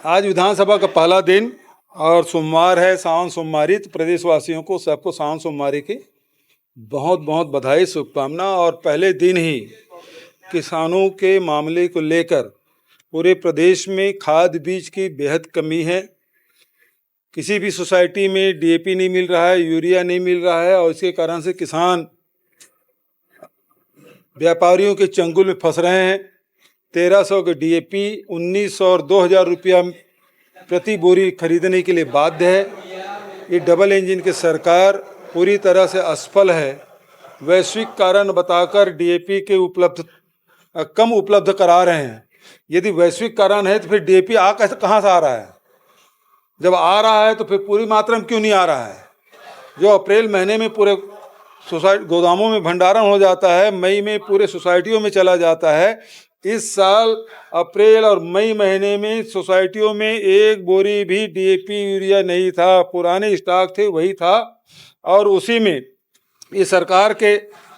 आज विधानसभा का पहला दिन और सोमवार है, सावन सोमवारी। तो प्रदेशवासियों को सबको सावन सोमवारी की बहुत बहुत बधाई, शुभकामना। और पहले दिन ही किसानों के मामले को लेकर पूरे प्रदेश में खाद बीज की बेहद कमी है। किसी भी सोसाइटी में डीएपी नहीं मिल रहा है, यूरिया नहीं मिल रहा है, और इसके कारण से किसान व्यापारियों के चंगुल में फंस रहे हैं। 1300 के डीएपी 1900 और 2000 रुपया प्रति बोरी खरीदने के लिए बाध्य है। ये डबल इंजन की सरकार पूरी तरह से असफल है। वैश्विक कारण बताकर डीएपी के कम उपलब्ध करा रहे हैं। यदि वैश्विक कारण है तो फिर डीएपी कहाँ से आ रहा है? जब आ रहा है तो फिर पूरी मात्रा में क्यों नहीं आ रहा है? जो अप्रैल महीने में पूरे गोदामों में भंडारण हो जाता है, मई में पूरे सोसाइटियों में चला जाता है। इस साल अप्रैल और मई महीने में सोसाइटियों में एक बोरी भी डीएपी यूरिया नहीं था। पुराने स्टॉक थे वही था, और उसी में ये सरकार के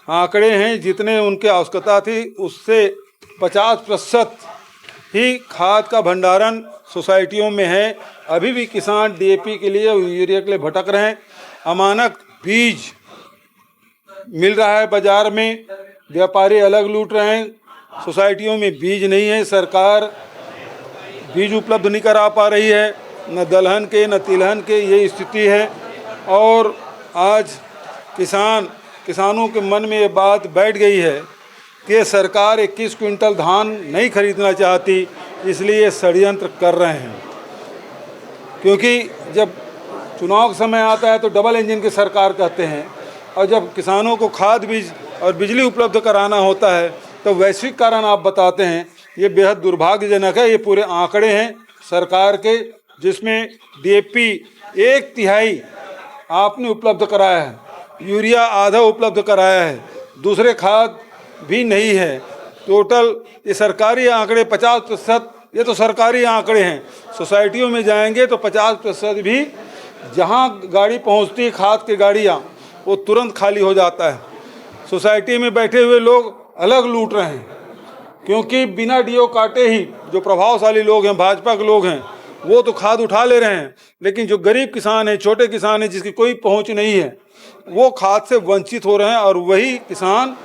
आंकड़े हैं, जितने उनके आवश्यकता थी उससे 50% ही खाद का भंडारण सोसाइटियों में है। अभी भी किसान डीएपी के लिए और यूरिया के लिए भटक रहे हैं। अमानक बीज मिल रहा है बाजार में, व्यापारी अलग लूट रहे हैं। सोसाइटियों में बीज नहीं है, सरकार बीज उपलब्ध नहीं करा पा रही है, न दलहन के न तिलहन के, ये स्थिति है। और आज किसानों के मन में ये बात बैठ गई है कि सरकार 21 क्विंटल धान नहीं खरीदना चाहती, इसलिए षड्यंत्र कर रहे हैं। क्योंकि जब चुनाव का समय आता है तो डबल इंजन की सरकार कहते हैं, और जब किसानों को खाद बीज और बिजली उपलब्ध कराना होता है तो वैश्विक कारण आप बताते हैं। ये बेहद दुर्भाग्यजनक है। ये पूरे आंकड़े हैं सरकार के, जिसमें डीएपी 1/3 आपने उपलब्ध कराया है, यूरिया आधा उपलब्ध कराया है, दूसरे खाद भी नहीं है। टोटल ये सरकारी आंकड़े 50%, ये तो सरकारी आंकड़े हैं। सोसाइटियों में जाएंगे तो 50% भी जहां गाड़ी पहुंचती है खाद की गाड़ियां, वो तुरंत खाली हो जाता है। सोसाइटी में बैठे हुए लोग अलग लूट रहे हैं, क्योंकि बिना डीओ काटे ही जो प्रभावशाली लोग हैं, भाजपा के लोग हैं, वो तो खाद उठा ले रहे हैं। लेकिन जो गरीब किसान हैं, छोटे किसान हैं, जिसकी कोई पहुंच नहीं है, वो खाद से वंचित हो रहे हैं। और वही किसान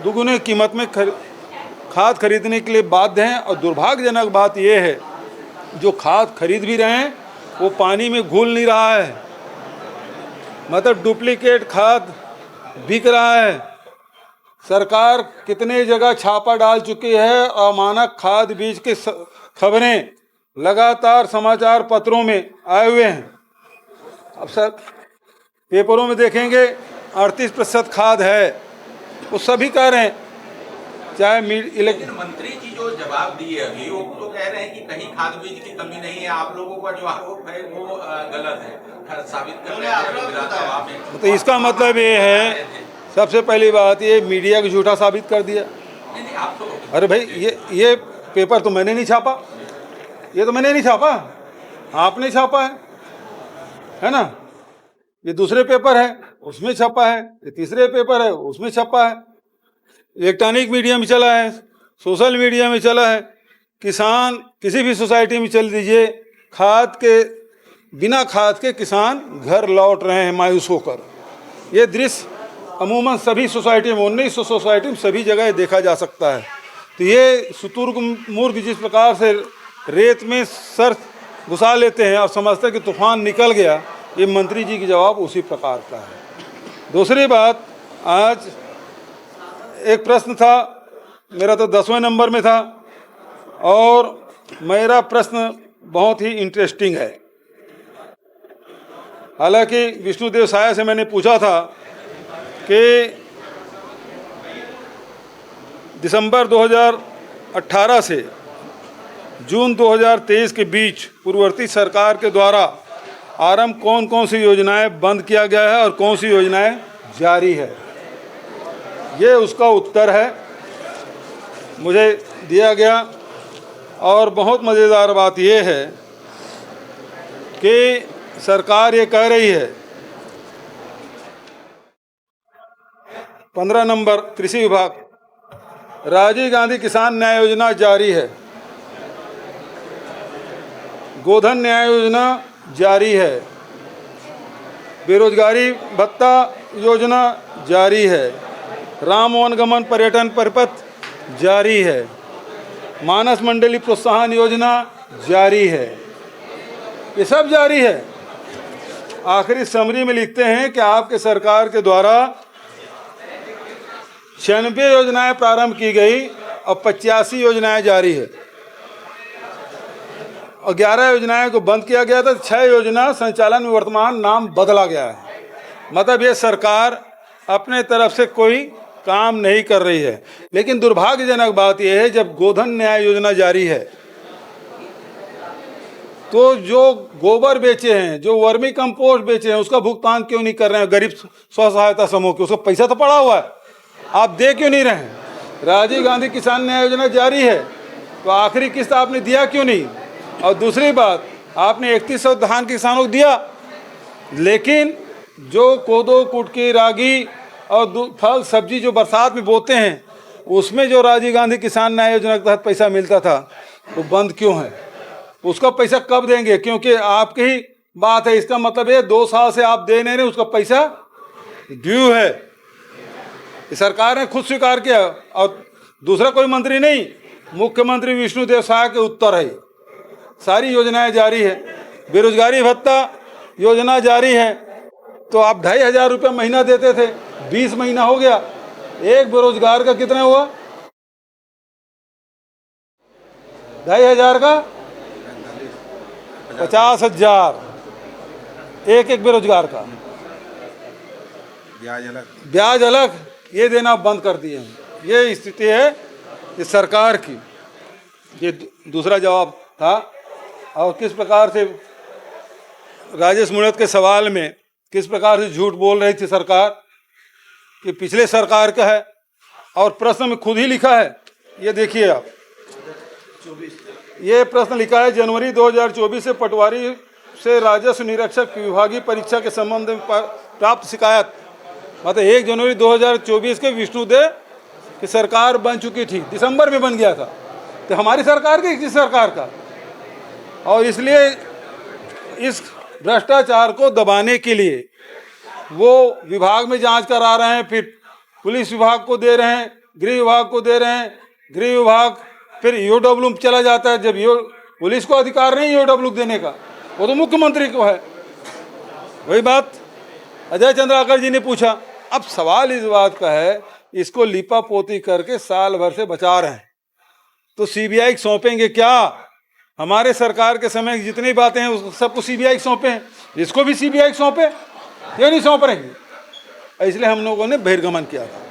दुगुने कीमत में खाद खरीदने के लिए बाध्य हैं। और दुर्भाग्यजनक बात यह है, जो खाद खरीद भी रहे हैं वो पानी में घुल नहीं रहा है, मतलब डुप्लीकेट खाद बिक रहा है। सरकार कितने जगह छापा डाल चुकी है, अमानक खाद बीज की खबरें लगातार समाचार पत्रों में आए हुए हैं। अब सर पेपरों में देखेंगे 38% खाद है, वो सभी कह रहे हैं। चाहे मंत्री जी जो जवाब दिए अभी, वो तो कह रहे हैं कि कहीं खाद बीज की कमी नहीं है। आप लोगों का जो आरोप है वो गलत है, साबित कर रहे हैं। तो इसका मतलब ये है, सबसे पहली बात ये मीडिया को झूठा साबित कर दिया। अरे भाई, ये पेपर तो मैंने नहीं छापा, ये तो मैंने नहीं छापा, आपने छापा है ना। ये दूसरे पेपर है उसमें छपा है, ये तीसरे पेपर है उसमें छपा है, इलेक्ट्रॉनिक मीडिया में चला है, सोशल मीडिया में चला है। किसान किसी भी सोसाइटी में चल दीजिए, बिना खाद के किसान घर लौट रहे हैं मायूस होकर। ये दृश्य अमूमन सभी सोसाइटी में, 1900 सोसाइटी में सभी जगह देखा जा सकता है। तो ये शुतुरमुर्ग जिस प्रकार से रेत में सर घुसा लेते हैं और समझते हैं कि तूफान निकल गया, ये मंत्री जी की जवाब उसी प्रकार का है। दूसरी बात, आज एक प्रश्न था मेरा, तो 10वें नंबर में था, और मेरा प्रश्न बहुत ही इंटरेस्टिंग है। हालांकि विष्णुदेव साय से मैंने पूछा था कि दिसंबर 2018 से जून 2023 के बीच पूर्ववर्ती सरकार के द्वारा आरंभ कौन कौन सी योजनाएं बंद किया गया है और कौन सी योजनाएं जारी है। ये उसका उत्तर है, मुझे दिया गया। और बहुत मज़ेदार बात यह है कि सरकार ये कह रही है, 15 नंबर कृषि विभाग, राजीव गांधी किसान न्याय योजना जारी है। गोधन न्याय योजना जारी है, बेरोजगारी भत्ता योजना जारी है, राम वनगमन पर्यटन परिपथ जारी है, मानस मंडली प्रोत्साहन योजना जारी है, ये सब जारी है। आखिरी समरी में लिखते हैं कि आपके सरकार के द्वारा 96 योजनाएं प्रारंभ की गई और 85 योजनाएं जारी है और 11 योजनाएं को बंद किया गया था। 6 योजना संचालन में वर्तमान नाम बदला गया है। मतलब ये सरकार अपने तरफ से कोई काम नहीं कर रही है। लेकिन दुर्भाग्यजनक बात यह है, जब गोधन न्याय योजना जारी है तो जो गोबर बेचे हैं, जो वर्मी कंपोस्ट बेचे हैं, उसका भुगतान क्यों नहीं कर रहे हैं गरीब स्व सहायता समूह के? उसका पैसा तो पड़ा हुआ है, आप दे क्यों नहीं रहे हैं? राजीव गांधी किसान न्याय योजना जारी है तो आखिरी किस्त आपने दिया क्यों नहीं? और दूसरी बात, आपने 3100 धान किसानों को दिया, लेकिन जो कोदो, कुटकी, रागी और फल सब्जी जो बरसात में बोते हैं, उसमें जो राजीव गांधी किसान न्याय योजना के तहत पैसा मिलता था वो बंद क्यों है? उसका पैसा कब देंगे? क्योंकि आपकी ही बात है, इसका मतलब है 2 साल से आप दे नहीं रहे, उसका पैसा ड्यू है। सरकार ने खुद स्वीकार किया और दूसरा कोई मंत्री नहीं, मुख्यमंत्री विष्णुदेव साय के उत्तर है। सारी योजनाएं जारी है, बेरोजगारी भत्ता योजना जारी है। तो आप 2500 रुपये महीना देते थे, 20 महीना हो गया, एक बेरोजगार का कितना हुआ? 2500 का 50,000 एक बेरोजगार का। ब्याज अलग ये देना बंद कर दिए हैं। ये स्थिति है इस सरकार की। ये दूसरा जवाब था। और किस प्रकार से राजेश मूणत के सवाल में किस प्रकार से झूठ बोल रही थी सरकार कि पिछले सरकार का है, और प्रश्न में खुद ही लिखा है, ये देखिए आप, ये प्रश्न लिखा है, जनवरी 2024 से पटवारी से राजस्व निरीक्षक विभागीय परीक्षा के संबंध में प्राप्त शिकायत। मतलब 1 जनवरी 2024 के विष्णुदेव की सरकार बन चुकी थी, दिसंबर में बन गया था, तो हमारी सरकार की किस सरकार का? और इसलिए इस भ्रष्टाचार को दबाने के लिए वो विभाग में जांच करा रहे हैं, फिर पुलिस विभाग को दे रहे हैं, गृह विभाग को दे रहे हैं, गृह विभाग फिर ईओडब्ल्यू चला जाता है। जब पुलिस को अधिकार नहीं ईओडब्ल्यू देने का, वो तो मुख्यमंत्री को है। वही बात अजय चंद्राकर जी ने पूछा। अब सवाल इस बात का है, इसको लिपा पोती करके साल भर से बचा रहे हैं, तो सीबीआई सौंपेंगे क्या? हमारे सरकार के समय की जितनी बातें हैं उस सबको सीबीआई सौंपे, इसको भी सीबीआई सौंपे, ये नहीं सौंप रहे। इसलिए हम लोगों ने बहिर्गमन किया था।